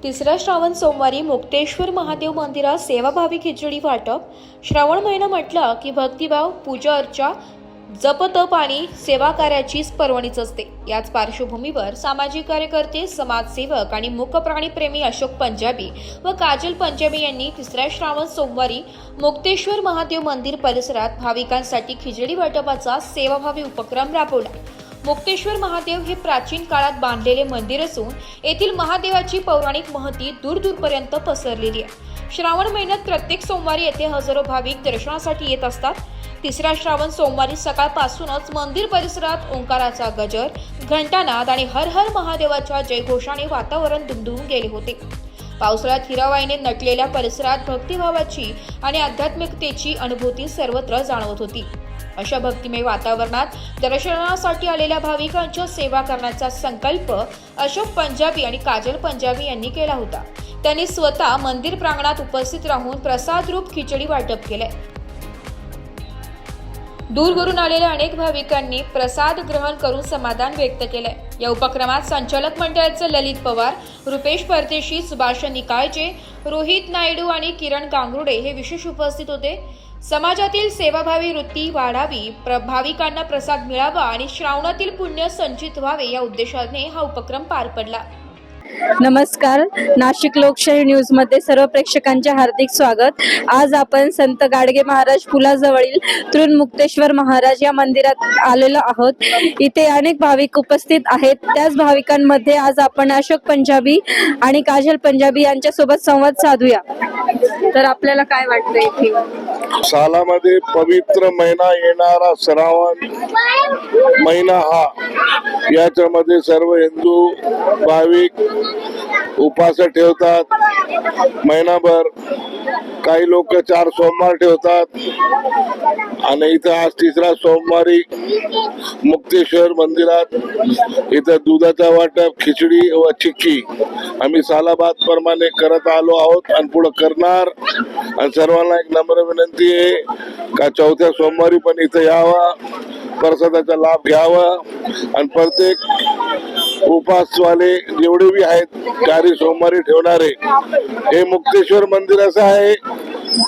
तिसऱ्या श्रावण सोमवारी मुक्तेश्वर महादेव मंदिरात सेवाभावी खिचडी वाटप। श्रावण महिना म्हटलं की भक्तिभाव, पूजा अर्चा, जप तप आणि सेवा कार्याचीच पर्वणीच असते। याच पार्श्वभूमीवर सामाजिक कार्यकर्ते, समाजसेवक आणि मूकप्राणी प्रेमी अशोक पंजाबी व काजल पंजाबी यांनी तिसऱ्या श्रावण सोमवारी मुक्तेश्वर महादेव मंदिर परिसरात भाविकांसाठी खिचडी वाटपाचा सेवाभावी उपक्रम राबवला। मुक्तेश्वर महादेव हे प्राचीन काळात बांधलेले मंदिर असून येथील महादेवाची पौराणिक महती दूरदूरपर्यंत पसरलेली आहे। श्रावण महिन्यात प्रत्येक सोमवारी येथे हजारो भाविक दर्शनासाठी येत असतात। तिसऱ्या श्रावण सोमवारी सकाळपासूनच मंदिर परिसरात ओंकाराचा गजर, घंटानाद आणि हर हर महादेवाच्या जयघोषाने वातावरण दुमदुमून गेले होते। पावसाळ्यात हिरावाईने नटलेल्या परिसरात भक्तिभावाची आणि आध्यात्मिकतेची अनुभूती सर्वत्र जाणवत होती। अशा भक्तिमय वातावरणात दर्शनासाठी आलेल्या भाविकांच्या सेवा करण्याचा संकल्प अशोक पंजाबी आणि काजल पंजाबी यांनी केला होता। त्यांनी स्वतः मंदिर प्रांगणात उपस्थित राहून प्रसाद रूप खिचडी वाटप केले। दूरवरून आलेल्या अनेक भाविकांनी प्रसाद ग्रहण करून समाधान व्यक्त केले। या उपक्रमात संचालक मंडळाचे ललित पवार, रुपेश परदेशी, सुभाष निकाळजे, रोहित नायडू आणि किरण गांगुर्डे हे विशेष उपस्थित होते। समाजातील सेवाभावी वृत्ती वाढावी, भाविकांना प्रसाद मिळावा आणि श्रावणातील पुण्य संचित व्हावे या उद्देशाने हा उपक्रम पार पडला। नमस्कार, नाशिक लोकशाही न्यूज मध्ये सर्व प्रेक्षकांचे हार्दिक स्वागत। आज आपण संत गाडगे महाराज पुलाजवळील तृणमुक्तेश्वर महाराज या मंदिरात आलेलो आहोत। इथे अनेक भाविक उपस्थित आहेत। त्याच भाविकांमध्ये आज आपण अशोक पंजाबी आणि काजल पंजाबी यांच्या सोबत संवाद साधूया। तर आपल्याला काय वाटतं इथे? सालामध्ये पवित्र महिना येणारा श्रावण महिना हा, याच्यामध्ये सर्व हिंदू भाविक उपास ठेवतात महिनाभर। काही लोक 4 सोमवार ठेवतात आणि इथं आज तिसरा सोमवारी मुक्तेश्वर मंदिरात इथं दुधाचा वाटप, खिचडी व चिक्की आम्ही सालाबाद प्रमाणे करत आलो आहोत आणि पुढे करणार। आणि सर्वांना एक नम्र विनंती आहे का चौथ्या सोमवारी पण इथं यावा, प्रसादाचा लाभ घ्यावा आणि प्रत्येक उपासवाले जेवढे बी आहेत कार्य सोमवारी ठेवणारे, हे मुक्तेश्वर मंदिर असं आहे,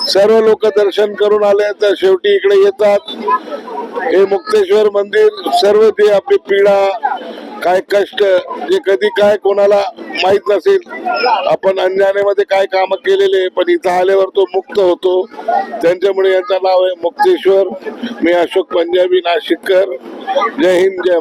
सर्व लोक दर्शन करून आले तर शेवटी इकडे येतात। हे मुक्तेश्वर मंदिर सर्व ते आपली पीडा, काय कष्ट, जे कधी काय कोणाला माहित नसेल, आपण अनजानेमध्ये काय काम केलेले, पण इथं आल्यावर तो मुक्त होतो। त्यांच्यामुळे यांचं नाव आहे मुक्तेश्वर। मी अशोक पंजाबी, नाशिककर। जय हिंद, जय